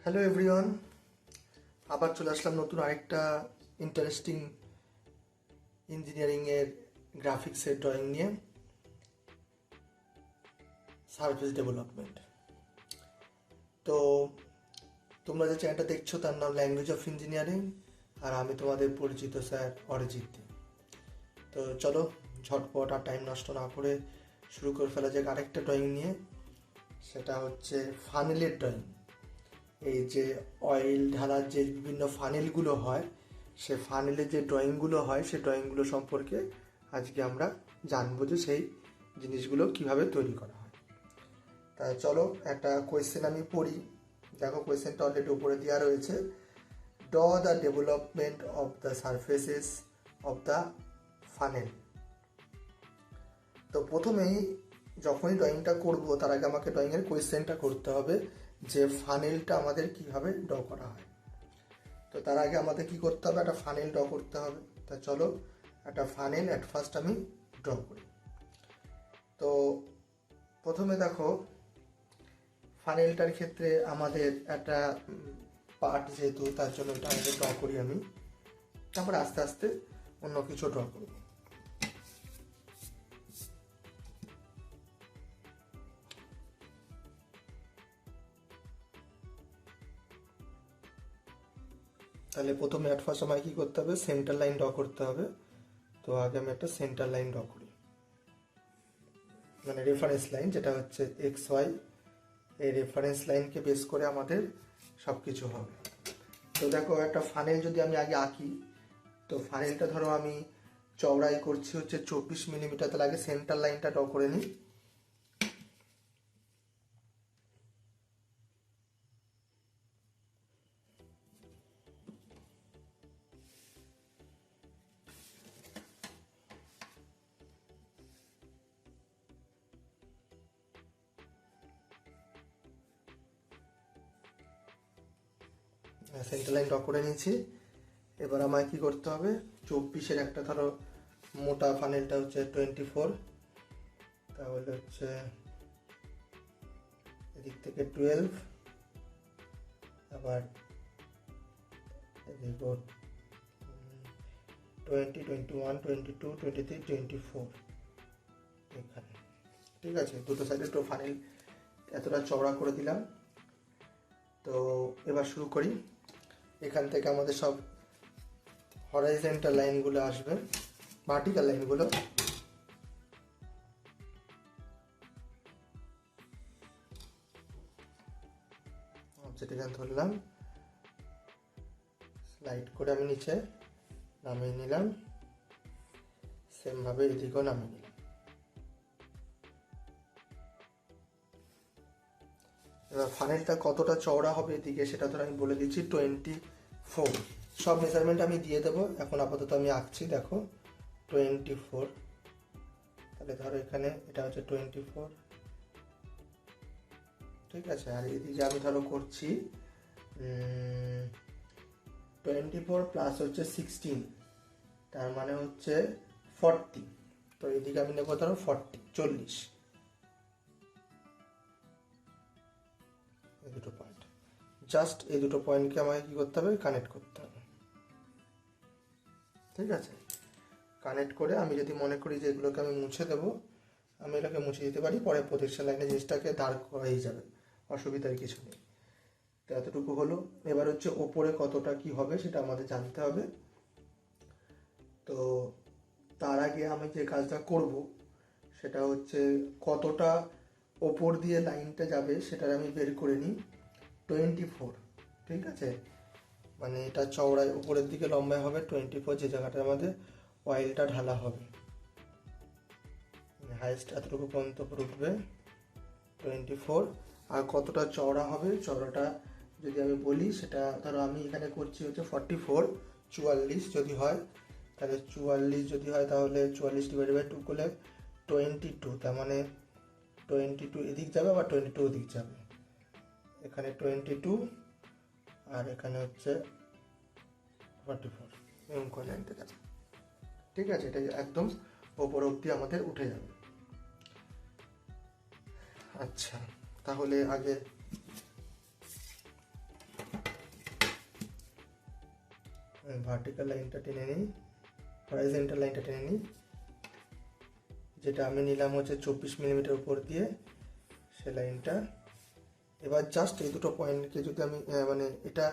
Hello everyone, আবার চলে আসলাম নতুন আরেকটা ইন্টারেস্টিং ইঞ্জিনিয়ারিংয়ের গ্রাফিক্সের ড্রয়িং নিয়ে। Surface development. তো তোমরা যে চ্যানেলটা দেখছো তার নাম ল্যাঙ্গুয়েজ অফ ইঞ্জিনিয়ারিং, আর আমি তোমাদের পরিচিত স্যার অরিজিৎ। তো চলো ঝটপট আর টাইম নষ্ট না করে শুরু করে ফেলা যাক আরেকটা ড্রয়িং নিয়ে। সেটা হচ্ছে ফানেলের ড্রয়িং। এই যে অয়েল ঢালার যে বিভিন্ন ফানেলগুলো হয়, সে ফানেলের যে ড্রয়িংগুলো হয় সেই ড্রয়িংগুলো সম্পর্কে আজকে আমরা জানবো যে সেই জিনিসগুলো কিভাবে তৈরি করা হয়। তা চলো একটা কোয়েশ্চেন আমি পড়ি। দেখো কোয়েশ্চেনটা অলরেডি উপরে দেওয়া রয়েছে। Draw the development of the surfaces of the funnel. তো প্রথমেই যখনই ড্রয়িংটা করব তার আগে আমাকে ড্রয়িংয়ের কোয়েশ্চেনটা করতে হবে যে ফানেলটা আমাদের কিভাবে ড্র করা হয়। তো তার আগে আমাদের কি করতে হবে, একটা ফানেল ড্র করতে হবে। তা চলো একটা ফানেল অ্যাট ফার্স্ট আমি ড্র করি। তো প্রথমে দেখো ফানেলটার ক্ষেত্রে আমাদের একটা পার্ট যেহেতু, তার জন্য এটা আগে ড্র করি আমি, তারপর আস্তে আস্তে অন্য কিছু ড্র করব। তাহলে প্রথমে অ্যাট ফার্স্ট আমাকে কী করতে হবে, সেন্টার লাইন ড্র করতে হবে। তো আগে আমি একটা সেন্টার লাইন ড্র করি, মানে রেফারেন্স লাইন, যেটা হচ্ছে এক্স ওয়াই। এই রেফারেন্স লাইনকে বেস করে আমাদের সব কিছু হবে। তো দেখো একটা ফানেল যদি আমি আগে আঁকি, তো ফানেলটা ধরো আমি চওড়াই করছি হচ্ছে 24 মিলিমিটার। তাহলে আগে সেন্টার লাইনটা ড্র করে নিই। সেন্টার লাইন ড্র করে নিয়েছি। এবার আমায় কি করতে হবে, 24-এর একটা ধরো মোটা ফানেলটা হচ্ছে 24, তাহলে হচ্ছে এদিক থেকে 12, আবার এদিক 20, 21, 22, 23, 24 এখানে। ঠিক আছে, দুটো সাইডে তো ফানেল এতটা চওড়া করে দিলাম। তো এবার শুরু করি। এখান থেকে আমাদের সব হরাইজন্টাল লাইনগুলো আসবে, ভার্টিক্যাল লাইনগুলো। অবজেক্ট এখানে ধরলাম, স্লাইড করে আমি নিচে নামিয়ে নিলাম, সেমভাবে এদিকেও নামিয়ে নিলাম। এবার ফানেলটা কতটা চওড়া হবে এদিকে সেটা ধর আমি বলে দিচ্ছি 24। সব মেজারমেন্ট আমি দিয়ে দেবো, এখন আপাতত আমি আঁকছি। দেখো 24, তাহলে ধরো এখানে এটা হচ্ছে 24, ঠিক আছে। আর এদিকে আমি ধরো করছি 24 প্লাস হচ্ছে 16, তার মানে হচ্ছে 40। তো এদিকে আমি নেবো ধরো 40। এই দুটো পয়েন্ট, জাস্ট এই দুটো পয়েন্টকে আমাকে কী করতে হবে, কানেক্ট করতে হবে। ঠিক আছে, কানেক্ট করে আমি যদি মনে করি যে এগুলোকে আমি মুছে দেবো, আমি এটাকে মুছে দিতে পারি। পরে প্রত্যেকটা লাইনে জিনিসটাকে দাঁড় হয়ে যাবে, অসুবিধার কিছু নেই। তো এতটুকু হলো। এবার হচ্ছে ওপরে কতটা কি হবে সেটা আমাদের জানতে হবে। তো তার আগে আমি যে কাজটা করব সেটা হচ্ছে কতটা ওপর দিয়ে লাইনটা যাবে সেটা আমি বের করে নিই। 24, ঠিক আছে, মানে এটা চওড়ায় উপরের দিকে লম্বায় হবে 24, যে জায়গাটা আমাদের অয়েলটা ঢালা হবে, হাইস্ট এতটুকু পর্যন্ত উঠবে 24। আর কতটা চওড়া হবে, চওড়াটা যদি আমি বলি, সেটা ধরো আমি এখানে করছি হচ্ছে 44, 44 যদি হয়, তাহলে 44 যদি হয় তাহলে 44 ডিভাইডেড বাই 2 করলে 22, তার মানে 22 এদিক যাবে, আবার 22 ওদিক যাবে। এখানে 22 আর এখানে হচ্ছে 44, এরকম করে লাইনটা যাবে। ঠিক আছে, এটা একদম ওপর অব্দি আমাদের উঠে যাবে। আচ্ছা, তাহলে আগে ভার্টিক্যাল লাইনটা টেনে নিই, হরাইজন্টাল লাইনটা টেনে নিই, যেটা আমি নিলাম হচ্ছে 24 মিলিমিটার উপর দিয়ে সে লাইনটা। এবার জাস্ট এই দুটো পয়েন্টকে যদি আমি মানে এটা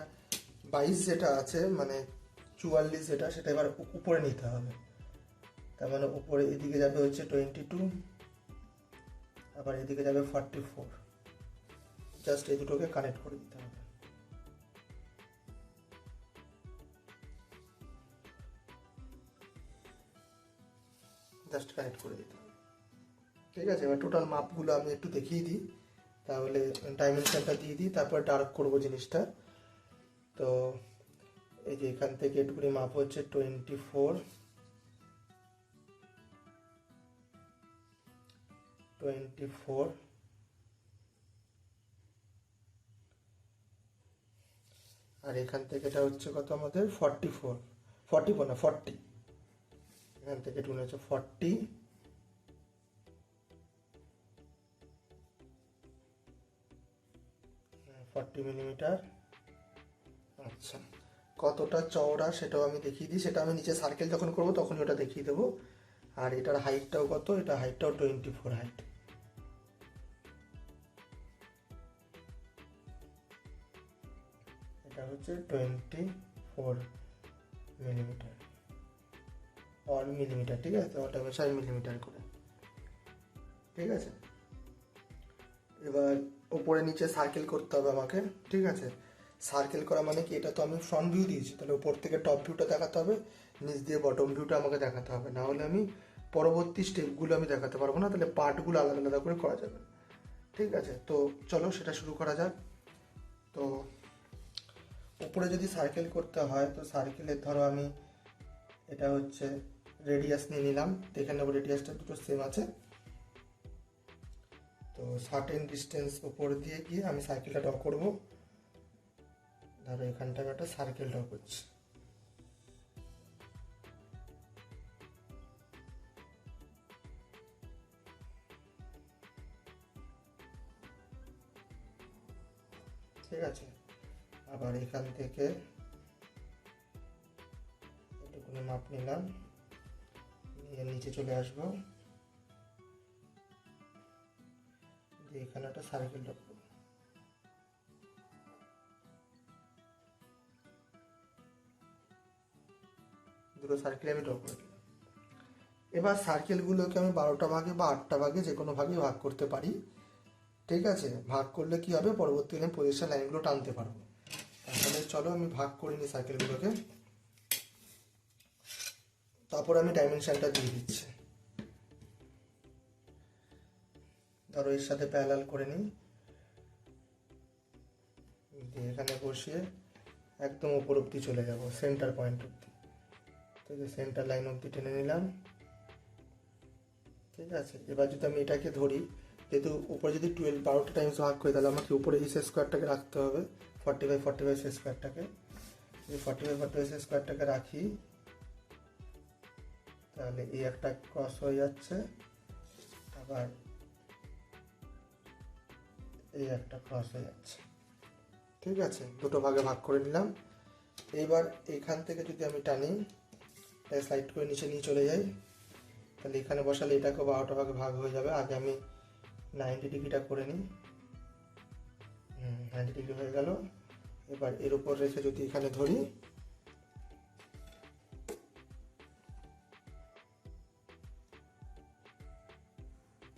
22 যেটা আছে মানে 44 যেটা, সেটা এবার উপরে নিতে হবে। তার মানে উপরে এদিকে যাবে হচ্ছে 22, আবার এদিকে যাবে 44। জাস্ট এই দুটোকে কানেক্ট করে দিতে হবে। জাস্ট কানেক্ট করে দিতে হবে, ঠিক আছে। এবার টোটাল মাপগুলো আমি একটু দেখিয়ে দিই, তাহলে ডাইমেনশনটা দিয়ে দিই, তারপর ডার্ক করবো জিনিসটা। তো এই যে এখান থেকে এটুকুনি মাপ হচ্ছে 24, আর এখান থেকে এটা হচ্ছে কত আমাদের 44 না 40, এখান থেকে টুনে হচ্ছে 40 মিলিমিটার। আচ্ছা, কতটা চওড়া সেটাও আমি দেখিয়ে দিই, সেটা আমি নিচে সার্কেল যখন করবো তখনই ওটা দেখিয়ে দেবো। আর এটার হাইটটাও কত, এটা হাইটটাও 24 হাইট। এটা হচ্ছে 24 মিলিমিটার, অল মিলিমিটার, ঠিক আছে। ওটা 6 মিলিমিটার করে, ঠিক আছে। এবার উপরে নিচে সার্কেল করতে হবে আমাকে, ঠিক আছে। সার্কেল করা মানে কি, এটা তো আমি ফ্রন্ট ভিউ দিয়েছি, তাহলে উপর থেকে টপ ভিউটা দেখাতে হবে, নিচ দিয়ে বটম ভিউটা আমাকে দেখাতে হবে, না হলে আমি পরবর্তী স্টেপগুলো আমি দেখাতে পারবো না, তাহলে পার্টগুলো আলাদা আলাদা করে করা যাবে, ঠিক আছে। তো চলো সেটা শুরু করা যাক। তো উপরে যদি সার্কেল করতে হয়, তো সার্কেলের ধরো আমি এটা হচ্ছে রেডিয়াস নিয়ে নিলাম, দেখে নেবো রেডিয়াসটা দুটো সেম আছে। তো সার্টেন ডিস্টেন্স উপর দিয়ে গিয়ে আমি সার্কেলটা ড্র করবো। ধরো এখানটা আমি একটা সার্কেল ড্র করছি, ঠিক আছে। আবার এখান থেকে এটুকুনি মাপ নিলাম, নিয়ে নিচে চলে আসবো, দিয়ে এখানে একটা সার্কেল ড্র করবো। দুটো সার্কেল আমি ড্র করে দিলাম। এবার সার্কেলগুলোকে আমি 12টা ভাগে বা 8টা ভাগে যে কোনো ভাগে ভাগ করতে পারি, ঠিক আছে। ভাগ করলে কি হবে, পরবর্তীকালে পজিশন লাইনগুলো টানতে পারবো। তাহলে চলো আমি ভাগ করে নিই সার্কেলগুলোকে, তারপর আমি ডাইমেনশনটা দিয়ে দিচ্ছি। ধরো এর সাথে প্যারালাল করে নিই, দিয়ে এখানে বসিয়ে একদম উপর অব্দি চলে যাব, সেন্টার পয়েন্ট অব্দি, ঠিক আছে। সেন্টার লাইন অব্দি টেনে নিলাম, ঠিক আছে। এবার যদি আমি এটাকে ধরি, যেহেতু উপরে যদি 12টা টাইমস ভাগ করি, তাহলে আমাকে উপরে এই স্কোয়ারটাকে রাখতে হবে, 45 স্কোয়ারটাকে। এই 45 স্কোয়ারটাকে রাখি, তাহলে এই একটা ক্রস হয়ে যাচ্ছে, আবার এই একটা ক্রস হয়ে যাচ্ছে, ঠিক আছে। দুটো ভাগে ভাগ করে নিলাম। এইবার এইখান থেকে যদি আমি টানি, স্লাইড করে নিচে নিয়ে চলে যাই, তাহলে এখানে বসালে এটাকে 12টা ভাগে ভাগ হয়ে যাবে। আগে আমি 90 ডিগ্রিটা করে নিই, 90 ডিগ্রি হয়ে গেল। এবার এর উপর রেখে যদি এখানে ধরি,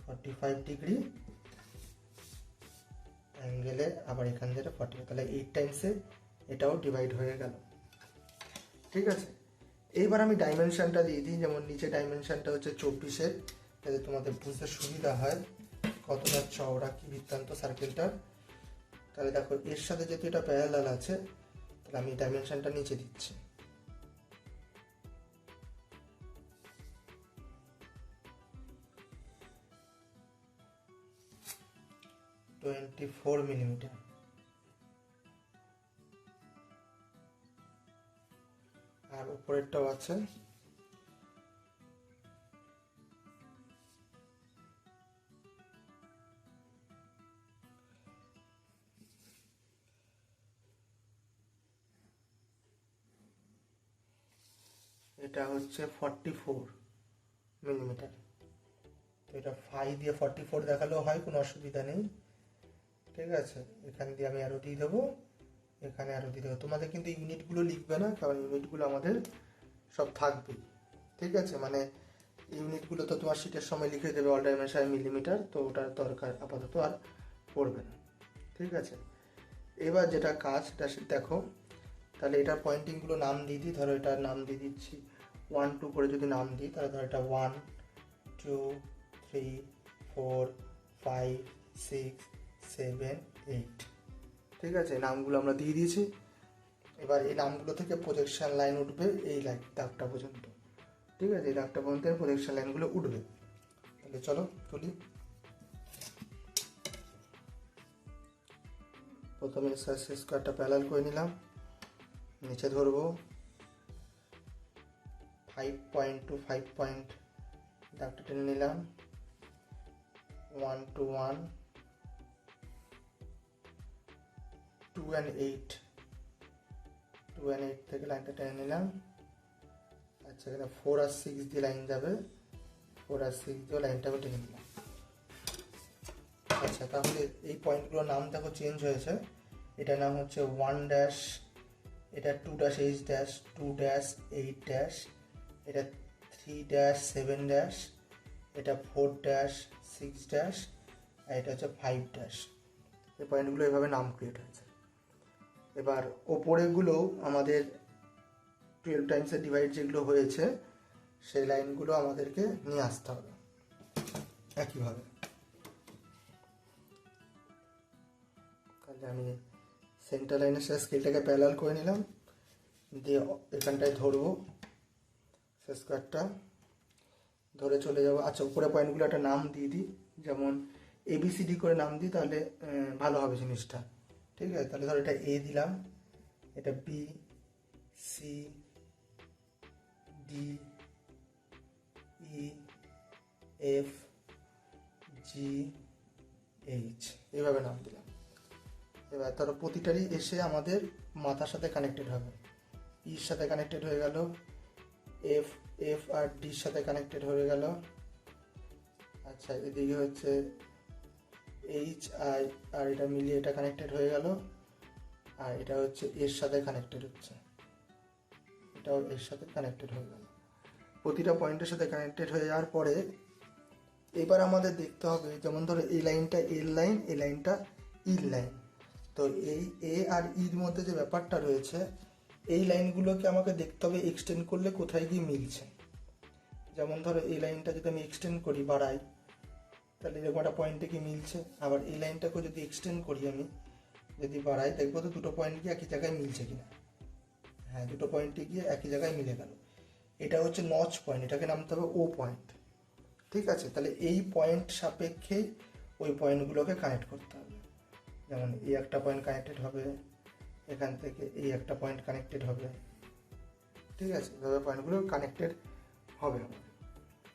45 ডিগ্রি অ্যাঙ্গেলে, আবার এখান থেকে 40, তাহলে 8 টাইমসে এটাও ডিভাইড হয়ে গেল, ঠিক আছে। এইবার আমি ডাইমেনশনটা দিয়ে দিই, যেমন নিচে ডাইমেনশনটা হচ্ছে 24, যাতে তোমাদের বুঝতে সুবিধা হয় কতটা চওড়া কি বৃত্তান্ত সার্কেলটার। তাহলে দেখো এর সাথে যেহেতু এটা প্যারালাল আছে, তাহলে আমি ডাইমেনশনটা নিচে দিচ্ছি, 24 মিলিমিটার। আর উপরেরটাও আছে, এটা হচ্ছে 44 মিলিমিটার। তো এটা 5 দিয়ে 44 দেখালেও হয়, কোনো অসুবিধা নেই। ঠিক আছে, এখান দিয়ে আমি আরও দিয়ে দেবো, এখানে আরও দিয়ে দেবো। তোমাদের কিন্তু ইউনিটগুলো লিখবে না, কারণ ইউনিটগুলো আমাদের সব থাকবেই। ঠিক আছে, মানে ইউনিটগুলো তো তোমার শীটের সময় লিখে দেবে অল ডাইমেনশন মিলিমিটার, তো ওটার দরকার আপাতত আর পড়বে না। ঠিক আছে, এবার যেটা কাজ সেটা দেখো। তাহলে এটার পয়েন্টিংগুলো নাম দিয়ে দিই। ধরো এটার নাম দিয়ে দিচ্ছি 1 2 করে যদি নাম দিই, তাহলে ধরো এটা 1 2 3 4 5 6 7 8। ঠিক আছে, নামগুলো আমরা দিয়ে দিয়েছি। এবার এই নামগুলো থেকে প্রজেকশন লাইন উঠবে এই দাগটা পর্যন্ত। ঠিক আছে, এই দাগটা পর্যন্ত প্রজেকশন লাইনগুলো উঠবে। তাহলে চলো তুলি। প্রথমে স্কোয়ারটা প্যারালাল করে নিলাম, নিচে ধরবো 5 পয়েন্ট টু 5 পয়েন্ট দাগটা টেনে নিলাম, 1 to 1 2 and 8 থেকে লাইনটা টেনে নিলাম। আচ্ছা, এখানে 4 আর 6 দিয়ে লাইন যাবে, 4 আর 6 দিয়ে লাইনটাকে টেনে নিলাম। আচ্ছা, তাহলে এই পয়েন্টগুলোর নাম দেখো চেঞ্জ হয়েছে। এটার নাম হচ্ছে 1 ড্যাশ, এটা 2 dash H dash, 2 dash 8 dash, এটা 3 ড্যাশ 7 ড্যাশ, এটা 4 ড্যাশ 6 ড্যাশ, আর এটা হচ্ছে 5 ড্যাশ। এই পয়েন্টগুলো এভাবে নাম ক্রিয়েট হয়েছে। এবার ওপরেগুলোও আমাদের 12 টাইমসের ডিভাইড যেগুলো হয়েছে সেই লাইনগুলো আমাদেরকে নিয়ে আসতে হবে একইভাবে। তাহলে আমি সেন্টার লাইনের সাথে স্কেলটাকে প্যারালাল করে নিলাম, দিয়ে এখানটায় ধরবো স্কোয়ারটা ধরে চলে যাবো। আচ্ছা, উপরে পয়েন্টগুলো একটা নাম দিয়ে দিই, যেমন ABCD করে নাম দিই, তাহলে ভালো হবে জিনিসটা। ঠিক আছে, তাহলে ধরো এটা A দিলাম, এটা B C D E F G H এইভাবে নাম দিলাম। এবার ধরো প্রতিটারই এসে আমাদের মাথার সাথে কানেক্টেড হবে। ইর সাথে কানেক্টেড হয়ে গেল, এফ আর ডির সাথে কানেক্টেড হয়ে গেল। আচ্ছা, এদিকে হচ্ছে এইচ আর এটা মিলিয়ে এটা কানেক্টেড হয়ে গেল, আর এটা হচ্ছে এর সাথে কানেক্টেড হচ্ছে, এটাও এর সাথে কানেক্টেড হয়ে গেল। প্রতিটা পয়েন্টের সাথে কানেক্টেড হয়ে যাওয়ার পরে এবার আমাদের দেখতে হবে, যেমন ধরো এই লাইনটা এর লাইন, এই লাইনটা ইর লাইন। তো এই এ আর ইর মধ্যে যে ব্যাপারটা রয়েছে, এই লাইনগুলোকে আমাকে দেখতে হবে এক্সটেন্ড করলে কোথায় গিয়ে মিলছে। যেমন ধরো এই লাইনটা যদি আমি এক্সটেন্ড করি, বাড়াই, তাহলে এরকম একটা পয়েন্টে কি মিলছে। আবার এই লাইনটাকেও যদি এক্সটেন্ড করি আমি, যদি বাড়াই, দেখবো তো দুটো পয়েন্ট গিয়ে একই জায়গায় মিলছে কিনা। হ্যাঁ, দুটো পয়েন্টে গিয়ে একই জায়গায় মিলে গেল। এটা হচ্ছে নচ পয়েন্ট, এটাকে নামতে হবে ও পয়েন্ট। ঠিক আছে, তাহলে এই পয়েন্ট সাপেক্ষে ওই পয়েন্টগুলোকে কানেক্ট করতে হবে। যেমন এই একটা পয়েন্ট কানেক্টেড হবে, এখান থেকে এই একটা পয়েন্ট কানেক্টেড হবে। ঠিক আছে, এভাবে পয়েন্টগুলো কানেক্টেড হবে।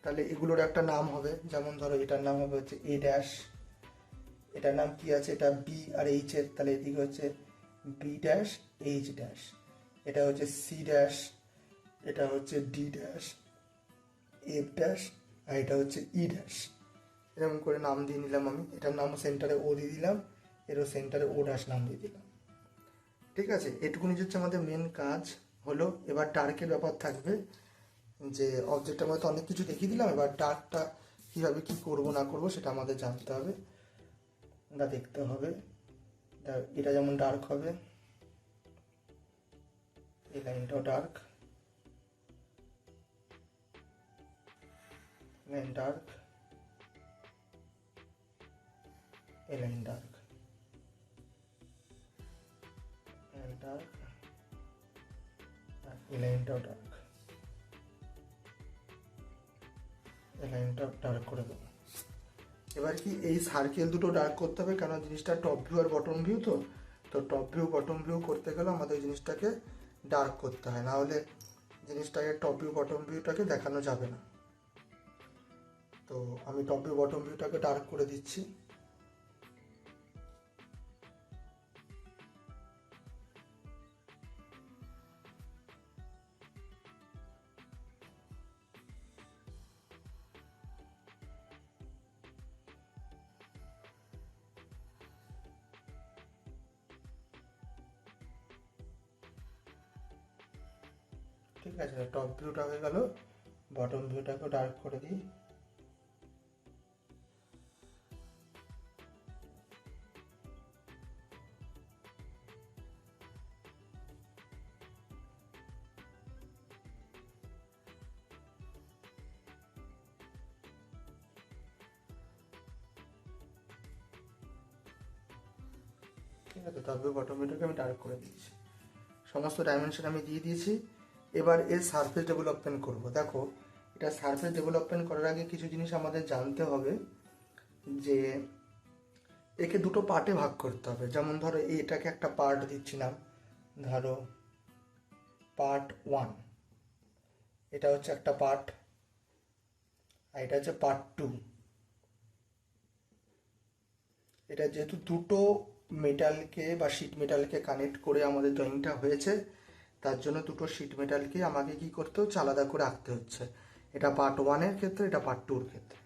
তাহলে এগুলোর একটা নাম হবে, যেমন ধরো এটার নাম হবে হচ্ছে এ ড্যাশ, এটার নাম কি আছে, এটা বি আর এইচ এর, তাহলে এদিকে হচ্ছে বি ড্যাশ এইচ ড্যাশ, এটা হচ্ছে সি ড্যাশ, এটা হচ্ছে ডি ড্যাশ এফ ড্যাশ, আর এটা হচ্ছে ই ড্যাশ। এরকম করে নাম দিয়ে নিলাম আমি। এটার নাম সেন্টারে ও দিয়ে দিলাম, এরও সেন্টারে ও ড্যাশ নাম দিয়ে দিলাম। ঠিক আছে, এটুকুনি হচ্ছে আমাদের মেন কাজ হলো। এবার ডার্কের ব্যাপার থাকবে, যে অবজেক্টের মধ্যে অনেক কিছু দেখিয়ে দিলাম, এবার ডার্কটা কীভাবে কী করবো না করবো সেটা আমাদের জানতে হবে বা দেখতে হবে। এটা যেমন ডার্ক হবে, এই লাইনটাও ডার্ক, লাইন ডার্ক, এই লাইন ডার্ক, লাইন ডার্ক, এই লাইনটাও ডার্ক, এই লাইনটাও ডার্ক করে দেবো। এবার কি এই সার্কেল দুটো ডার্ক করতে হবে, কারণ জিনিসটা টপ ভিউ আর বটম ভিউ, তো টপ ভিউ বটম ভিউ করতে গেলে আমাদের জিনিসটাকে ডার্ক করতে হয়, না হলে জিনিসটাকে টপ ভিউ বটম ভিউটাকে দেখানো যাবে না। তো আমি টপ ভিউ বটম ভিউটাকে ডার্ক করে দিচ্ছি। ঠিক আছে, টপ ভিউটা হয়ে গেল, বটম ভিউটাকেও ডার্ক করে দিই। ঠিক আছে, টপ ভিউ বটম ভিউটাকে আমি ডার্ক করে দিয়েছি, সমস্ত ডাইমেনশন আমি দিয়ে দিয়েছি। এবার এর সারফেস ডেভেলপমেন্ট করব। দেখো, এটা সারফেস ডেভেলপমেন্ট করার আগে কিছু জিনিস আমাদের জানতে হবে, যে একে দুটো পার্টে ভাগ করতে হবে। যেমন ধরো এটাকে একটা পার্ট দিচ্ছি নাম, ধরো পার্ট 1, এটা হচ্ছে একটা পার্ট, আর এটা হচ্ছে পার্ট 2। এটা যেহেতু দুটো মেটালকে বা শিট মেটালকে কানেক্ট করে আমাদের ড্রয়িংটা হয়েছে, তার জন্য দুটো শিট মেটালকে আমাকে কি করতে হচ্ছে, আলাদা করে আঁকতে হচ্ছে। এটা পার্ট 1-এর ক্ষেত্রে, এটা পার্ট 2-র ক্ষেত্রে।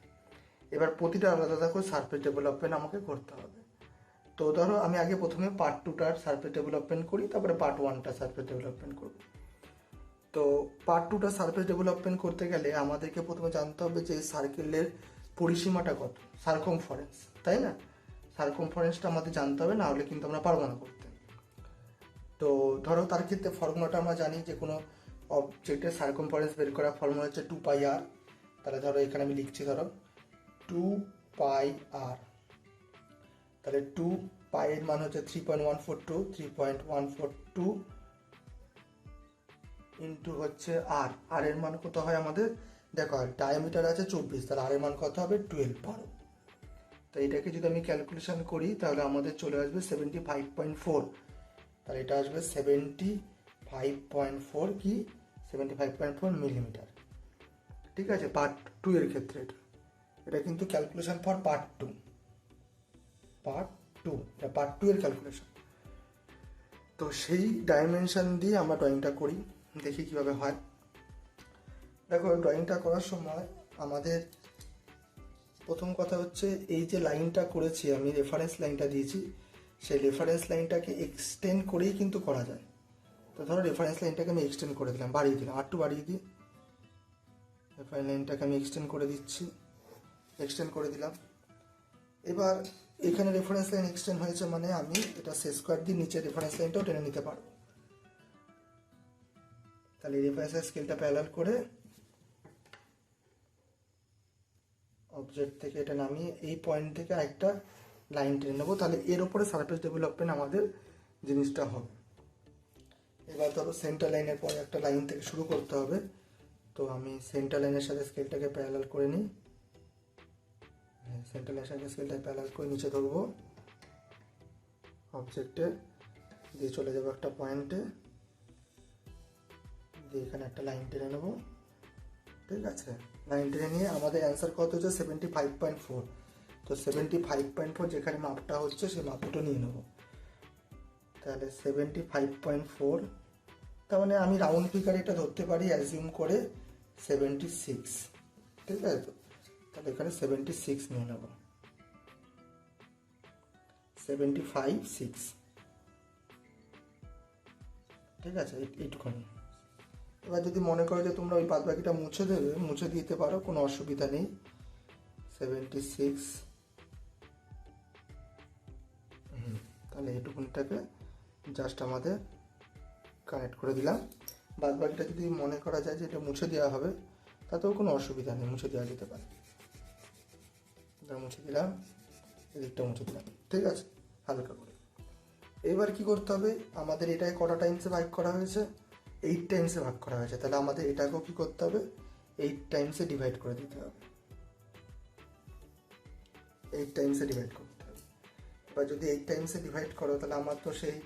এবার প্রতিটা আলাদা আলাদা করে সারফেস ডেভেলপমেন্ট আমাকে করতে হবে। তো ধরো আমি আগে প্রথমে পার্ট 2টার সারফেস ডেভেলপমেন্ট করি, তারপরে পার্ট 1টা সারফেস ডেভেলপমেন্ট করব। তো পার্ট 2টা সারফেস ডেভেলপমেন্ট করতে গেলে আমাদেরকে প্রথমে জানতে হবে যে সার্কেলের পরিসীমাটা কত, সার্কমফারেন্স, তাই না? সার্কমফারেন্সটা আমাদের জানতে হবে, না হলে কিন্তু আমরা পারবো না করতে। তো ধরো তার ক্ষেত্রে ফর্মুলাটা আমরা জানি, যে কোনো অবজেক্টের সার্কমফারেন্স বের করার ফর্মুলা হচ্ছে 2πr। তাহলে ধরো এখানে আমি লিখছি, ধরো 2πr, তাহলে 2π এর মান হচ্ছে 3.142 ইন্টু হচ্ছে আর এর মান কত হয় আমাদের, দেখো ডায়ামিটার আছে 24, তাহলে আর এর মান কত হবে 12। তো এটাকে যদি আমি ক্যালকুলেশন করি তাহলে আমাদের চলে আসবে 75.4। তাহলে এটা আসবে 75.4 কি 75.4 মিলিমিটার। ঠিক আছে, পার্ট 2 এর ক্ষেত্রে এটা কিন্তু ক্যালকুলেশন ফর পার্ট 2, এটা পার্ট 2 এর ক্যালকুলেশন। তো সেই ডাইমেনশন দিয়ে আমরা ড্রয়িংটা করি, দেখি কিভাবে হয়। দেখো, ড্রয়িংটা করার সময় আমাদের প্রথম কথা হচ্ছে, এই যে লাইনটা করেছি আমি, রেফারেন্স লাইনটা দিয়েছি, সেই রেফারেন্স লাইনটাকে এক্সটেন্ড করেই কিন্তু করা যায়। তো ধরো রেফারেন্স লাইনটাকে আমি এক্সটেন্ড করে দিলাম, বাড়িয়ে দিলাম, আর একটু বাড়িয়ে দিই, রেফারেন্স লাইনটাকে আমি এক্সটেন্ড করে দিচ্ছি, এক্সটেন্ড করে দিলাম। এবার এখানে রেফারেন্স লাইন এক্সটেন্ড হয়েছে মানে আমি এটা শেষ করে দিয়ে নিচে রেফারেন্স লাইনটাও টেনে নিতে পারবো। তাহলে রেফারেন্স স্কেলটা প্যারালাল করে অবজেক্ট থেকে এটা নামিয়ে এই পয়েন্ট থেকে আরেকটা লাইন টেনে নেবো, তাহলে এর উপরে সারফেস ডেভেলপমেন্ট আমাদের জিনিসটা হবে। এবার ধরো সেন্টার লাইনের পরে একটা লাইন থেকে শুরু করতে হবে। তো আমি সেন্টার লাইনের সাথে স্কেলটাকে প্যারালাল করে নিই, সেন্টার লাইনের সাথে স্কেলটাকে প্যারালাল করে নিচে ধরবো অবজেক্টে, দিয়ে চলে যাবো একটা পয়েন্টে, দিয়ে এখানে একটা লাইন টেনে নেবো। ঠিক আছে, লাইন টেনে নিয়ে আমাদের অ্যান্সার কত হচ্ছে 75.4। তো 75.4 যেখানে মাপটা হচ্ছে সেই মাপটা নিয়ে নেবো। তাহলে 75.4, তার মানে আমি রাউন্ড ফিগার এটা ধরতে পারি, অ্যাজিউম করে 76। ঠিক আছে, তো তাহলে এখানে 76 নিয়ে নেব, 75.6। ঠিক আছে, এইটুখানি। এবার যদি মনে করো যে তোমরা ওই বাদ বাকিটা মুছে দেবে, মুছে দিতে পারো, কোনো অসুবিধা নেই। 76, তাহলে এইটুকুনিটাকে জাস্ট আমাদের কানেক্ট করে দিলাম। বাদ বাকিটা যদি মনে করা যায় যে এটা মুছে দেওয়া হবে, তাতেও কোনো অসুবিধা নেই, মুছে দেওয়া যেতে পারে। এটা মুছে দিলাম, এদিকটা মুছে দিলাম। ঠিক আছে, হালকা করে। এবার কি করতে হবে, আমাদের এটাকে কটা টাইমসে ভাগ করা হয়েছে, 8 টাইমসে ভাগ করা হয়েছে। তাহলে আমাদের এটাকেও কি করতে হবে, 8 টাইমসে ডিভাইড করে দিতে হবে, 8 টাইমসে ডিভাইড করতে হবে। এবার যদি 8 টাইমসে ডিভাইড করো, তাহলে আমার তো সেই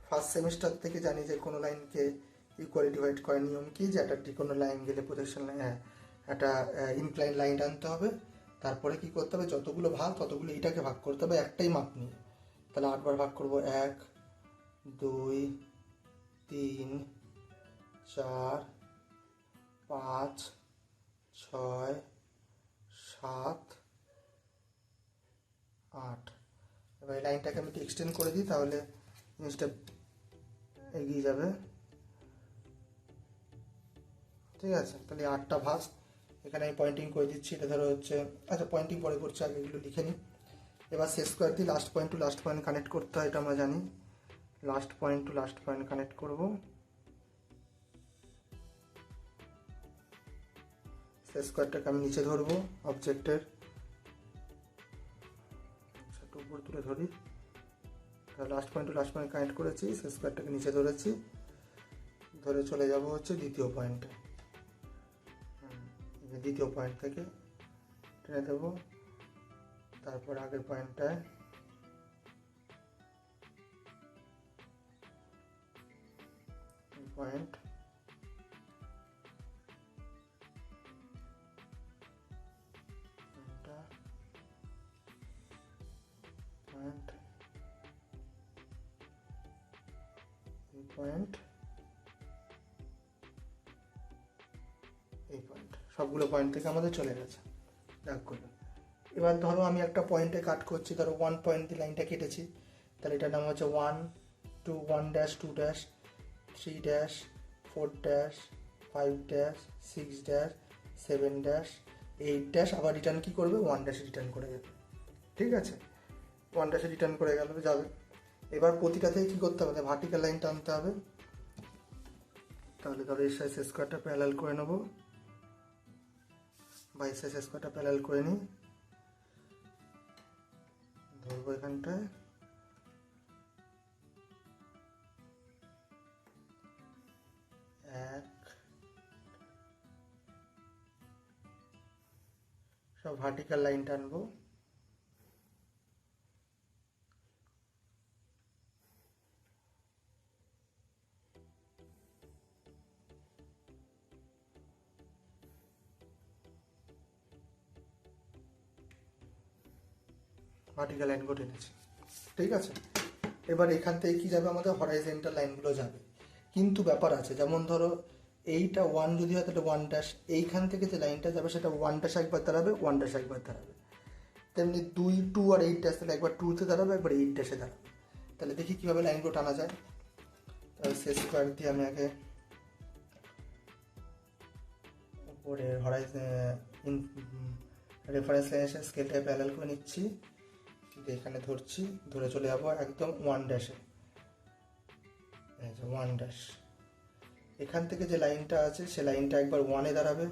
ফার্স্ট সেমিস্টার থেকে জানি যে কোনো লাইনকে ইকুয়ালি ডিভাইড করার নিয়ম কি, যে একটা কোনো লাইন গেলে প্রজেকশন লাইন, একটা ইনক্লাইন লাইন আনতে হবে, তারপরে কি করতে হবে, যতগুলো ভাগ ততগুলো এটাকে ভাগ করতে হবে একটাই মাপ নিয়ে। তাহলে 8 বার ভাগ করবো, 1 2 3 4 5 6 7 8। এবার এই লাইনটাকে আমি এক্সটেন্ড করে দিই, তাহলে জিনিসটা এগিয়ে যাবে। ঠিক আছে, তাহলে 8টা ভাঁজ এখানে আমি পয়েন্টিং করে দিচ্ছি। এটা ধরো হচ্ছে, আচ্ছা পয়েন্টিং পরে করছি, আগে এগুলো লিখে নিই। এবার সেট স্কোয়ার দিয়ে last point to last point connect করতে হয়, এটা আমরা জানি। Last point to last point connect করব। সেট স্কোয়ারটাকে আমি নিচে ধরবো অবজেক্টের, আচ্ছা একটু উপর তুলে ধরি। তাহলে last point to last point connect করেছি, সেট স্কোয়ারটাকে নিচে ধরেছি, ধরে চলে যাব হচ্ছে দ্বিতীয় পয়েন্টে। দ্বিতীয় পয়েন্ট থেকে টেনে দেবো, তারপর আগের পয়েন্টটায় পয়েন্ট, পয়েন্ট, পয়েন্ট, এই পয়েন্ট, সবগুলো পয়েন্ট থেকে আমাদের চলে গেছে দাগ করে। এবার ধরো আমি একটা পয়েন্টে কাট করছি, ধরো 1 পয়েন্ট দিয়ে লাইনটা কেটেছি, তাহলে এটার নাম হচ্ছে 1 2 1 dash 2 dash 3 dash 4 dash 5 dash 6 dash 7 dash 8 dash, আবার রিটার্ন কী করবে, 1 ড্যাশে রিটার্ন করে যাবে। ঠিক আছে, 1 ড্যাশে রিটার্ন করে গেল যাবে। এবার প্রতিটাতেই কী করতে হবে, ভার্টিক্যাল লাইন টানতে হবে। তাহলে ধরো এর সাথে স্কোয়ারটা প্যারালাল করে নেবো, বা এর সাথে স্কোয়ারটা প্যারালাল করে নিই, ধরবো এখানটায় এক, সব ভার্টিক্যাল লাইন টানবো। ভার্টিক্যাল লাইনগুলো টেনেছি, ঠিক আছে। এবার এখান থেকে কী যাবে, আমাদের হরাইজন্টাল লাইনগুলো যাবে। কিন্তু ব্যাপার আছে, যেমন ধরো এইটা 1 যদি হয় তাহলে 1 ড্যাশ, এইখান থেকে যে লাইনটা যাবে সেটা 1 ড্যাশ একবার দাঁড়াবে, 1 ড্যাশ একবার দাঁড়াবে। তেমনি 2 2 আর 8 ড্যাশ, তাহলে একবার 2-তে দাঁড়াবে, একবার 8 ড্যাশে দাঁড়াবে। তাহলে দেখি কীভাবে লাইনগুলো টানা যায়। তাহলে সেট স্কোয়ার দিয়ে আমি আগে উপরে রেফারেন্স লাইনের স্কেলটাকে প্যারালাল করে নিচ্ছি, এখানে ধরছি, ধরে চলে যাবো একদম 1 ড্যাশে। 1 ড্যাশ, এখান থেকে যে লাইনটা আছে সে লাইনটা একবার 1-এ দাঁড়াবে,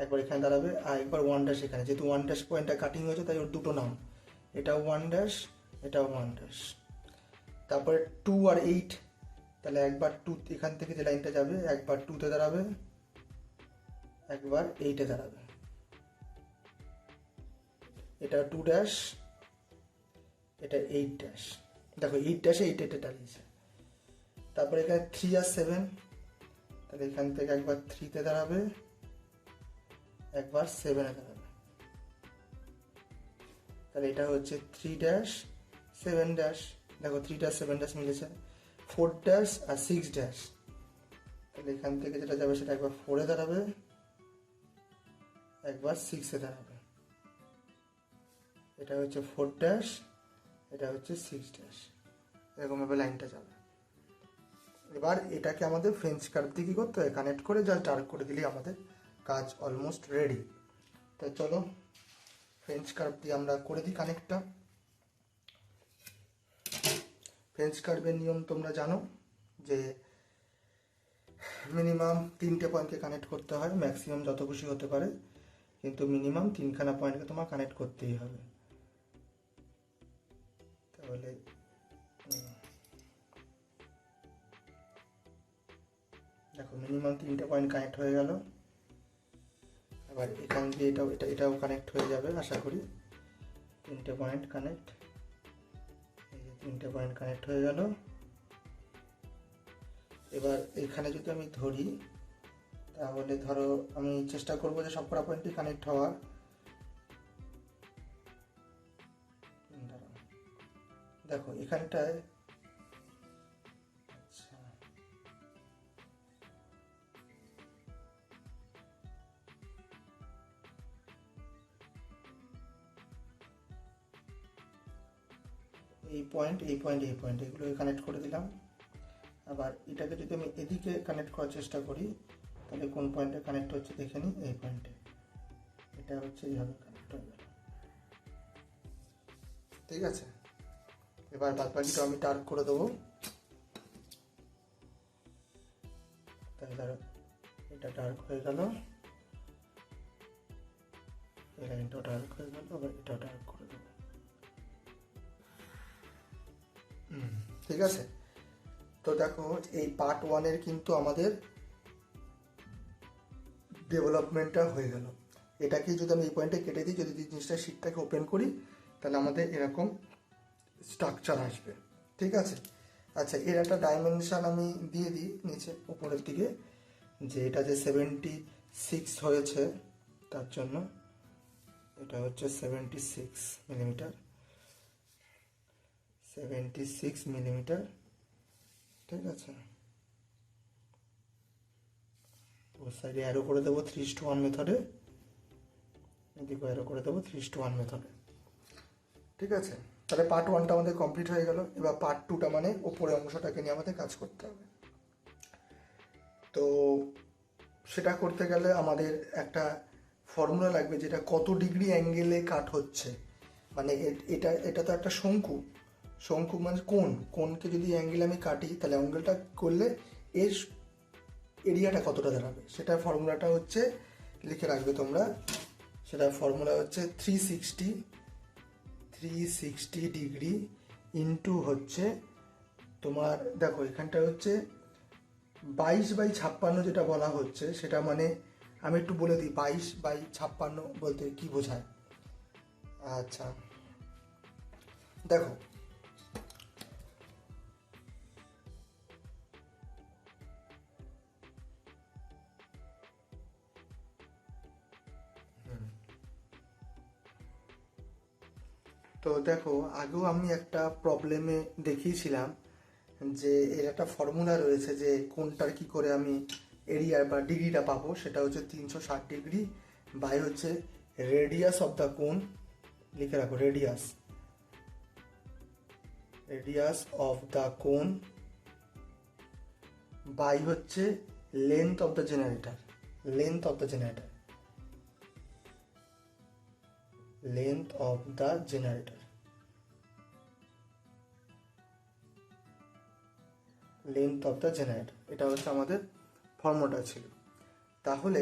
একবার এখানে দাঁড়াবে, আর একবার 1 ড্যাশ এখানে, যেহেতু 1 ড্যাশ পয়েন্টটা কাটিং হয়েছে তাই ওর দুটো নাম, এটাও 1 ড্যাশ, এটাও 1 ড্যাশ। তারপরে 2 আর 8, তাহলে একবার 2 এখান থেকে যে লাইনটা যাবে একবার 2-তে দাঁড়াবে, একবার 8-এ দাঁড়াবে। এটা 2 ড্যাশ, এটা 8 ড্যাশ, দেখো 8 ড্যাশে 8-এ দাঁড়িয়েছে। তারপরে এখানে 3 আর 7, তাহলে এখান থেকে একবার 3-তে দাঁড়াবে, একবার 7-এ দাঁড়াবে। তাহলে এটা হচ্ছে 3 ড্যাশ 7 ড্যাশ, দেখো 3 ড্যাশ 7 ড্যাশ মিলেছে। 4 ড্যাশ আর 6 ড্যাশ, তাহলে এখান থেকে যেটা যাবে সেটা একবার 4-এ দাঁড়াবে, একবার 6-এ দাঁড়াবে। এটা হচ্ছে 4 ড্যাশ, এটা হচ্ছে 6 ড্যাশ, এরকমভাবে লাইনটা যাবে। এবার এটাকে আমাদের ফ্রেঞ্চ কার্ভ দিয়ে কী করতে হয়, কানেক্ট করে জাস্ট ডার্ক করে দিলেই আমাদের কাজ অলমোস্ট রেডি। তো চলো ফ্রেঞ্চ কার্ভ দিয়ে আমরা করে দিই কানেক্টটা। ফ্রেঞ্চ কার্ভের নিয়ম তোমরা জানো যে মিনিমাম 3টে পয়েন্টকে কানেক্ট করতে হয়, ম্যাক্সিমাম যত খুশি হতে পারে, কিন্তু মিনিমাম 3খানা পয়েন্টকে তোমার কানেক্ট করতেই হবে। তাহলে দেখো মিনিমাম 3টে পয়েন্ট কানেক্ট হয়ে গেল। এবার এখান দিয়ে এটাও কানেক্ট হয়ে যাবে আশা করি। 3টে পয়েন্ট কানেক্ট, এই যে 3টে পয়েন্ট কানেক্ট হয়ে গেল। এবার এখানে যদি আমি ধরি, তাহলে ধরো আমি চেষ্টা করবো যে সবকটা পয়েন্টই কানেক্ট হওয়ার। দেখো এখানটায়, আচ্ছা এই পয়েন্ট এই পয়েন্ট এই পয়েন্ট এগুলো কানেক্ট করে দিলাম। আবার এটাকে যদি আমি এদিকে কানেক্ট করার চেষ্টা করি, তাহলে কোন পয়েন্টে কানেক্ট হচ্ছে দেখে নিই, এই পয়েন্টে, এটা হচ্ছে এইভাবে কানেক্ট হয়ে গেল। ঠিক আছে, এবার বাদ বাকিটা আমি ডার্ক করে দেবো। তাহলে ধরো এটা ডার্ক হয়ে গেল, এই লাইনটাও ডার্ক হয়ে গেল, আবার এটাও ডার্ক করে দেবো। ঠিক আছে, তো দেখো এই পার্ট 1-এর কিন্তু আমাদের ডেভেলপমেন্টটা হয়ে গেল। এটাকে যদি আমি এই পয়েন্টে কেটে দিই, যদি জিনিসটা শীটটাকে ওপেন করি, তাহলে আমাদের এরকম স্ট্রাকচার আসবে। ঠিক আছে, আচ্ছা এর একটা ডাইমেনশন আমি দিয়ে দিই নিচে উপরের দিকে, যে এটা যে 76 হয়েছে, তার জন্য এটা হচ্ছে 76 মিলিমিটার, 76 মিলিমিটার। ঠিক আছে, ওর সাইডে অ্যারো করে দেবো 3:1 মেথডে, এদিকে অ্যারো করে দেবো 3:1 মেথডে। ঠিক আছে, তাহলে পার্ট 1টা আমাদের কমপ্লিট হয়ে গেল। এবার পার্ট 2টা মানে ওপরের অংশটাকে নিয়ে আমাদের কাজ করতে হবে। তো সেটা করতে গেলে আমাদের একটা ফর্মুলা লাগবে, যেটা কত ডিগ্রি অ্যাঙ্গেলে কাট হচ্ছে। মানে এটা এটা তো একটা শঙ্কু, শঙ্কু মানে কোণকে যদি অ্যাঙ্গেলে আমি কাটি, তাহলে অ্যাঙ্গেলটা করলে এর এরিয়াটা কতটা দাঁড়াবে, সেটার ফর্মুলাটা হচ্ছে, লিখে রাখবে তোমরা, সেটার ফর্মুলা হচ্ছে 360 ডিগ্রি ইন্টু হচ্ছে তোমার, দেখো এখানটা হচ্ছে 22/56 যেটা বলা হচ্ছে, সেটা মানে আমি একটু বলে দিই 22/56 বলতে কি বোঝায়। আচ্ছা দেখো, তো দেখো আগেও আমি একটা প্রবলেমে দেখিয়েছিলাম যে এর একটা ফর্মুলা রয়েছে, যে কোনটার কি করে আমি এরিয়া বা ডিগ্রিটা পাবো। সেটা হচ্ছে 360 ডিগ্রি বাই হচ্ছে রেডিয়াস অফ দ্য কোন, লিখে রাখো রেডিয়াস অফ দ্য কোন বাই হচ্ছে length of the generator, length of the generator, length of the generator, length of the generator, এটা হচ্ছে আমাদের ফর্মুলাটা ছিল। তাহলে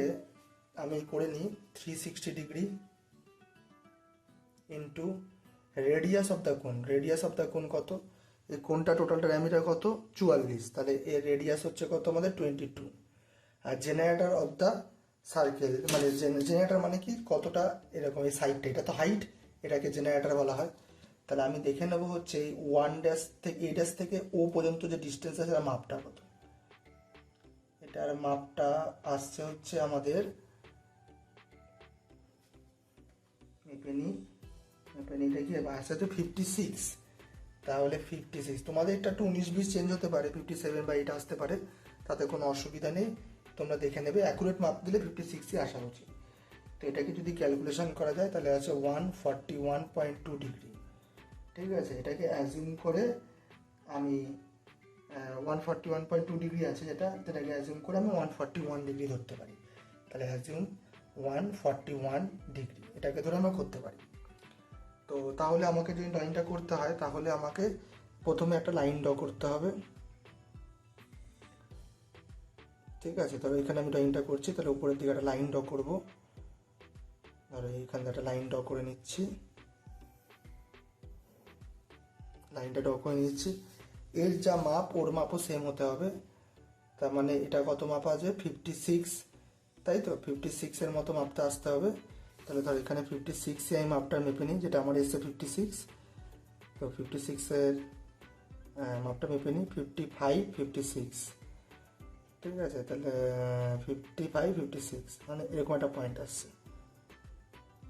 আমি করে নিই 360 degree into radius of the কোন, রেডিয়াস অফ দ্য কোন কত, এই কোনটা টোটালটা ডায়ামিটার কত 44, তাহলে এর রেডিয়াস হচ্ছে কত আমাদের 22। আর জেনারেটর অফ দ্য সার্কেল মানে জেনারেটর মানে কি কতটা এরকম, এই সাইডটা এটা তো হাইট, এটাকে জেনারেটর বলা হয়। তাহলে আমি দেখে নেবো হচ্ছে 1 থেকে A থেকে O পর্যন্ত যে ডিস্টেন্স আছে তার মাপটা কত। এটার মাপটা আসছে হচ্ছে আমাদের, মেপে কি আসছে হচ্ছে 56। তাহলে 56, তোমাদের এটা একটু 19-20 চেঞ্জ হতে পারে, 57 বা এটা আসতে পারে, তাতে কোনো অসুবিধা নেই, তোমরা দেখে নেবে। অ্যাকুরেট মাপ দিলে 56ই আসা উচিত। তো এটাকে যদি ক্যালকুলেশন করা যায় তাহলে আছে 141.2 ডিগ্রি। ঠিক আছে, এটাকে অ্যাজিউম করে আমি 141.2 ডিগ্রি আছে যেটাকে অ্যাজিউম করে আমি 141 ডিগ্রি ধরতে পারি। তাহলে অ্যাজিউম 141 ডিগ্রি, এটাকে ধরে আমরা করতে পারি। তো তাহলে আমাকে যদি ড্রয়িংটা করতে হয়, তাহলে আমাকে প্রথমে একটা লাইন ড্র করতে হবে। ঠিক আছে, তবে এখানে আমি ড্রয়িংটা করছি, তাহলে উপরের দিকে একটা লাইন ড্র করবো। ধরো এইখানে একটা লাইন ড্র করে নিচ্ছি, লাইনটা ড্র করে নিচ্ছি। এর যা মাপ ওর মাপও সেম হতে হবে। তার মানে এটা কত মাপ আছে 56, তাই তো 56-এর মতো মাপটা আসতে হবে। তাহলে ধর এখানে 56-এ আমি মাপটা মেপে নিই, যেটা আমার এসছে 56। তো 56-এর মাপটা মেপে নিই 55, 56। ঠিক আছে, তাহলে 55, 56 মানে এরকম একটা পয়েন্ট আসছে।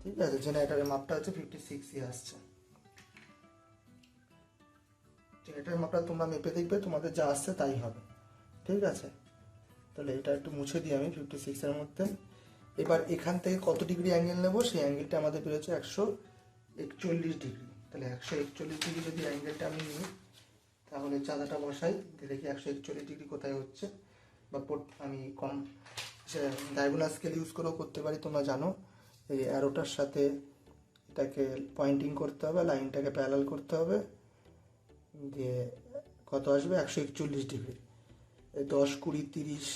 ঠিক আছে, জেনারেটারের মাপটা হচ্ছে 56ই আসছে। জেনারেটারের মাপটা তোমরা মেপে দেখবে, তোমাদের যা আসছে তাই হবে। ঠিক আছে, তাহলে এটা একটু মুছে দিই আমি 56-এর মধ্যে। এবার এখান থেকে কত ডিগ্রি অ্যাঙ্গেল নেবো, সেই অ্যাঙ্গেলটা আমাদের বেরোচ্ছে 141 ডিগ্রি। তাহলে 141 ডিগ্রি যদি অ্যাঙ্গেলটা আমি নিই, তাহলে চাঁদাটা বসাই, দেখি 141 ডিগ্রি কোথায় হচ্ছে, বা আমি ডায়াগোনাল স্কেল ইউজ করেও করতে পারি, তোমরা জানো। এই অ্যারোটার সাথে এটাকে পয়েন্টিং করতে হবে, লাইনটাকে প্যারালাল করতে হবে, দিয়ে কত আসবে 141 ডিগ্রি। এই 10, 20, 30,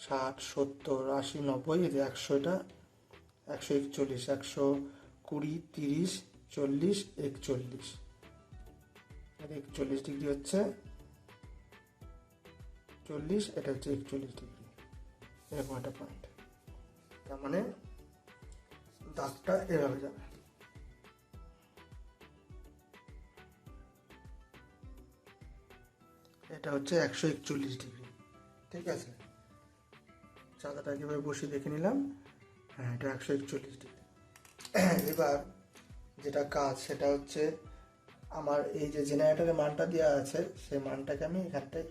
60, 70, 80, 90, এই যে 100, এটা 141, 120, 30, 40, 41, 41 ডিগ্রি হচ্ছে 40, এটা হচ্ছে 41 ডিগ্রি, এরকম একটা পয়েন্ট। তার মানে দাগটা এভাবে যাবে। এটা হচ্ছে 141 ডিগ্রি, ঠিক আছে। চাঁদাটা কীভাবে বসে দেখে নিলাম, হ্যাঁ এটা 141 ডিগ্রি। এবার যেটা কাজ সেটা হচ্ছে আমার এই যে জেনারেটরের মানটা দেওয়া আছে, সেই মানটাকে আমি এখানটায়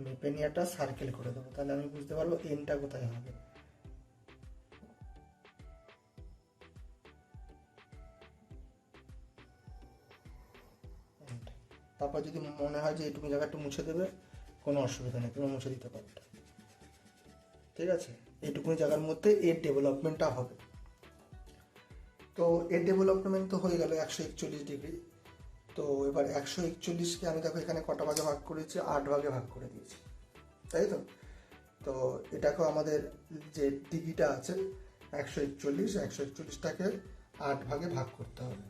মেপে নিয়ে একটা সার্কেল করে দেবো, তাহলে আমি বুঝতে পারবো এনটা কোথায় হবে। তারপর যদি মনে হয় যে এইটুকু জায়গাটা মুছে দেবে, কোনো অসুবিধা নেই, তুমি মুছে দিতে পারো, ঠিক আছে। এইটুকুনি জায়গার মধ্যে এর ডেভেলপমেন্টটা হবে। তো এর ডেভেলপমেন্ট তো হয়ে গেল 141 ডিগ্রি। তো এবার 141কে আমি দেখো এখানে কটা ভাগে ভাগ করেছি, 8 ভাগে ভাগ করে দিয়েছি, তাই তো। তো এটাকেও আমাদের যে ডিগ্রিটা আছে 141টাকে 8 ভাগে ভাগ করতে হবে,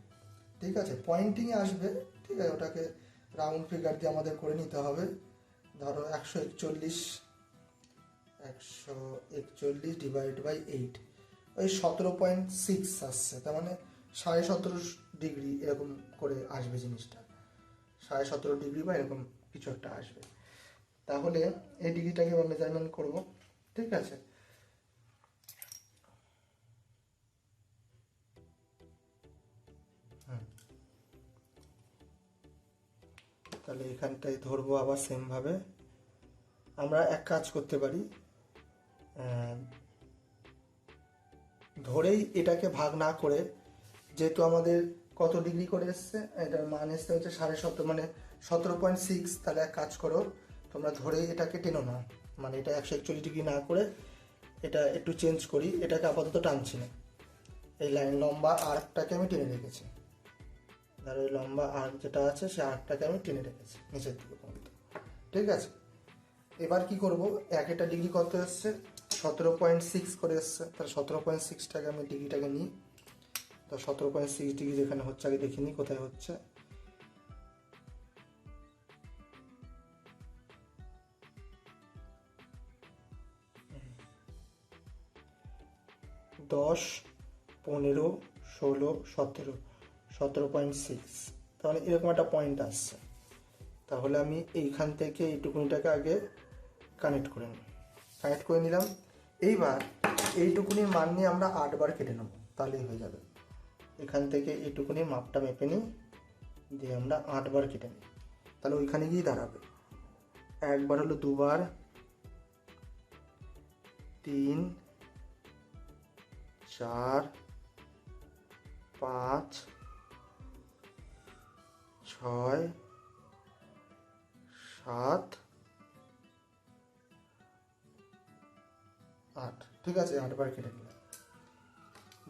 ঠিক আছে। পয়েন্টিংয়ে আসবে, ঠিক আছে, ওটাকে রাউন্ড ফিগার দিয়ে আমাদের করে নিতে হবে। ধরো 141 ডিভাইড বাই 8, ওই 17.6 আসছে, তার মানে 17.5 ডিগ্রি এরকম করে আসবে জিনিসটা, 17.5 ডিগ্রি বা এরকম কিছু একটা আসবে। তাহলে এই ডিগ্রিটাকে আমরা মেজারমেন্ট করব, ঠিক আছে। তাহলে এখানটায় ধরবো আবার সেমভাবে। আমরা এক কাজ করতে পারি, ধরেই এটাকে ভাগ না করে, যেহেতু আমাদের কত ডিগ্রি করে এসছে, এটার মান এসছে হচ্ছে 17.5, মানে 17.6। তাহলে এক কাজ করো, তোমরা ধরেই এটাকে টেনো না, মানে এটা 141 ডিগ্রি না করে এটা একটু চেঞ্জ করি, এটাকে আপাতত টানছি না। এই লাইন লম্বা আর্কটাকে আমি টেনে রেখেছি, ধরো এই লম্বা আর্ক যেটা আছে সেই আর্কটাকে আমি টেনে রেখেছি নিচের দিকে পর্যন্ত, ঠিক আছে। এবার কি করব, একটা ডিগ্রি কত এসছে, 17.6 করে এসছে, তাহলে 17.6টাকে আমি ডিগ্রিটাকে নিই। তো 17.6 ডিগ্রি যেখানে হচ্ছে আগে দেখিনি কোথায় হচ্ছে, দশ, 15, 16, 17, 17.6, তাহলে এরকম একটা পয়েন্ট আসছে। তাহলে আমি এইখান থেকে এইটুকুনিটাকে আগে কানেক্ট করে নিলাম। এইবার এইটুকুনির মান নিয়ে আমরা 8 বার কেটে নেব, তাহলেই হয়ে যাবে। এখান থেকে এইটুকুনির মাপটা মেপে নিই, দিয়ে আমরা 8 বার কেটে নিই, তাহলে ওইখানে গিয়ে দাঁড়াবে। একবার হলো, দুবার, 3, 4, 5, 6, 7, 8, ঠিক আছে। 8 বার কেটে নিলাম।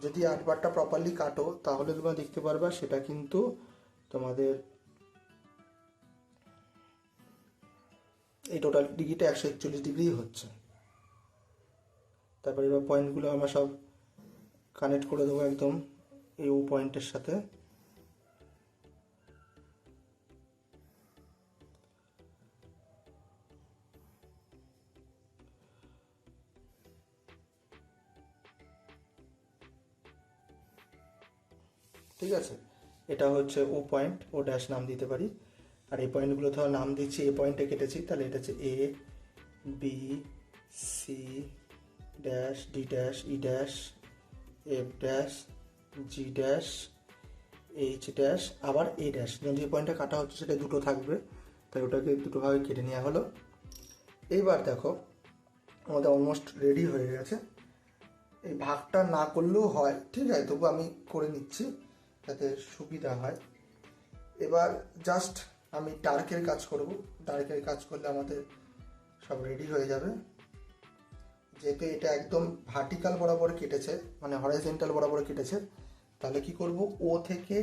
যদি 8 বারটা প্রপারলি কাটো তাহলে তোমরা দেখতে পারবা সেটা কিন্তু তোমাদের এই টোটাল ডিগ্রিটা 141 ডিগ্রি হচ্ছে। তারপরে এবার পয়েন্টগুলো আমরা সব কানেক্ট করে দেবো একদম এই ও পয়েন্টের সাথে। ঠিক আছে, এটা হচ্ছে ও পয়েন্ট, ও ড্যাশ নাম দিতে পারি। আর এই পয়েন্টগুলো ধর নাম দিচ্ছি, এ পয়েন্টে কেটেছি, তাহলে এটা হচ্ছে A, B, C dash, D dash, E dash, F dash, G dash, H dash, আবার এ ড্যাশ। যে পয়েন্টটা কাটা হচ্ছে সেটা দুটো থাকবে, তাই ওটাকে দুটো ভাগে কেটে নেওয়া হলো। এইবার দেখো আমাদের অলমোস্ট রেডি হয়ে গেছে। এই ভাগটা না করলেও হয়, ঠিক আছে, তবু আমি করে নিচ্ছি যাতে সুবিধা হয়। এবার জাস্ট আমি ডার্কের কাজ করব, ডার্কের কাজ করলে আমাদের সব রেডি হয়ে যাবে। যেহেতু এটা একদম ভার্টিক্যাল বরাবর কেটেছে, মানে হরাইজন্টাল বরাবর কেটেছে, তাহলে কি করব, ও থেকে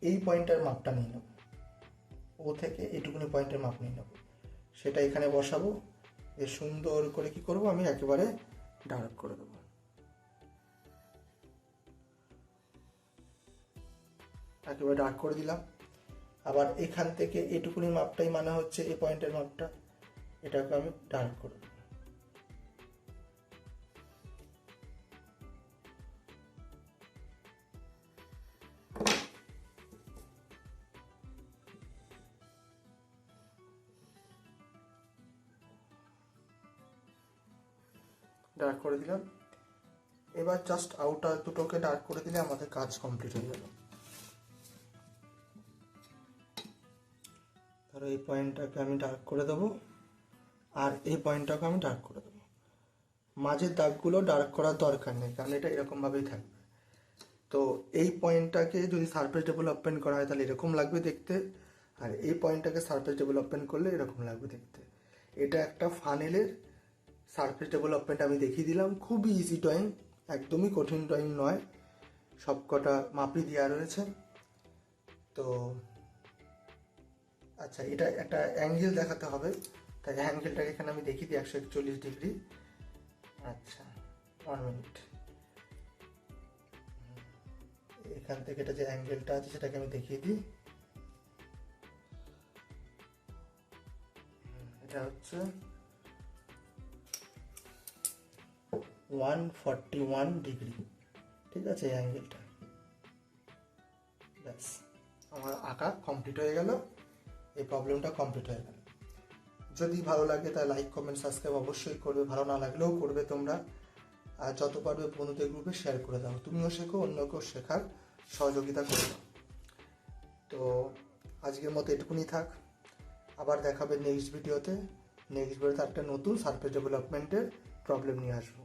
এই পয়েন্টের মাপটা নিয়ে নেব, ও থেকে এইটুকুনি পয়েন্টের মাপ নিয়ে নেব, সেটা এখানে বসাবো। এ সুন্দর করে কি করব, আমি একেবারে ডার্ক করে দেবো। একেবারে ডার্ক করে দিলাম। আবার এখান থেকে এটুকুনি মাপটাই মানে হচ্ছে এই পয়েন্টের মাপটা, এটাকে আমি ডার্ক করে দেবো। ডার্ক করে দিলাম। এবার জাস্ট আউটার দুটোকে ডার্ক করে দিলে আমাদের কাজ কমপ্লিট হয়ে গেল। ধরো এই পয়েন্টটাকে আমি ডার্ক করে দেবো, আর এই পয়েন্টটাকে আমি ডার্ক করে দেবো। মাঝের দাগগুলো ডার্ক করার দরকার নেই, কারণ এটা এরকমভাবেই থাকবে। তো এই পয়েন্টটাকে যদি সারফেস ডেভেলপমেন্ট করা হয় তাহলে এরকম লাগবে দেখতে, আর এই পয়েন্টটাকে সারফেস ডেভেলপমেন্ট করলে এরকম লাগবে দেখতে। এটা একটা ফানেলের সারফেস ডেভেলপমেন্ট আমি দেখিয়ে দিলাম। খুবই ইজি ড্রয়িং, একদমই কঠিন ড্রয়িং নয়, সবকটা মাপই দেওয়া রয়েছে। তো আচ্ছা, এটা একটা অ্যাঙ্গেল দেখাতে হবে, তাই অ্যাঙ্গেলটাকে এখানে আমি দেখিয়ে দিই 141 ডিগ্রি। আচ্ছা, 1 মিনিট। এখান থেকে এটা যে অ্যাঙ্গেলটা আছে সেটাকে আমি দেখিয়ে দিই। এটা হচ্ছে 141 ডিগ্রি, ঠিক আছে এই অ্যাঙ্গেলটা। ব্যাস, আমার আঁকা কমপ্লিট হয়ে গেল, এই প্রবলেমটা কমপ্লিট হয়ে গেল। যদি ভালো লাগে তাহলে লাইক কমেন্ট সাবস্ক্রাইব অবশ্যই করবে, ভালো না লাগলেও করবে তোমরা। আর যত পারবে বন্ধুদের গ্রুপে শেয়ার করে দাও, তুমিও শেখো, অন্যকেও শেখার সহযোগিতা করে দাও। তো আজকের মতো এটুকুনি থাক, আবার দেখাবে নেক্সট ভিডিওতে। নেক্সট ভিডিওতে একটা নতুন সারফেস ডেভেলপমেন্টের প্রবলেম নিয়ে আসবো।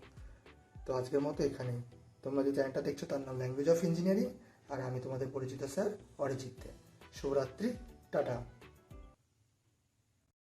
তো আজকের মতো এখানেই। তোমরা যে চ্যানেলটা দেখছো তার নাম ল্যাঙ্গুয়েজ অফ ইঞ্জিনিয়ারিং, আর আমি তোমাদের পরিচিত স্যার অরিজিৎ দে। শুভরাত্রি, টাটা।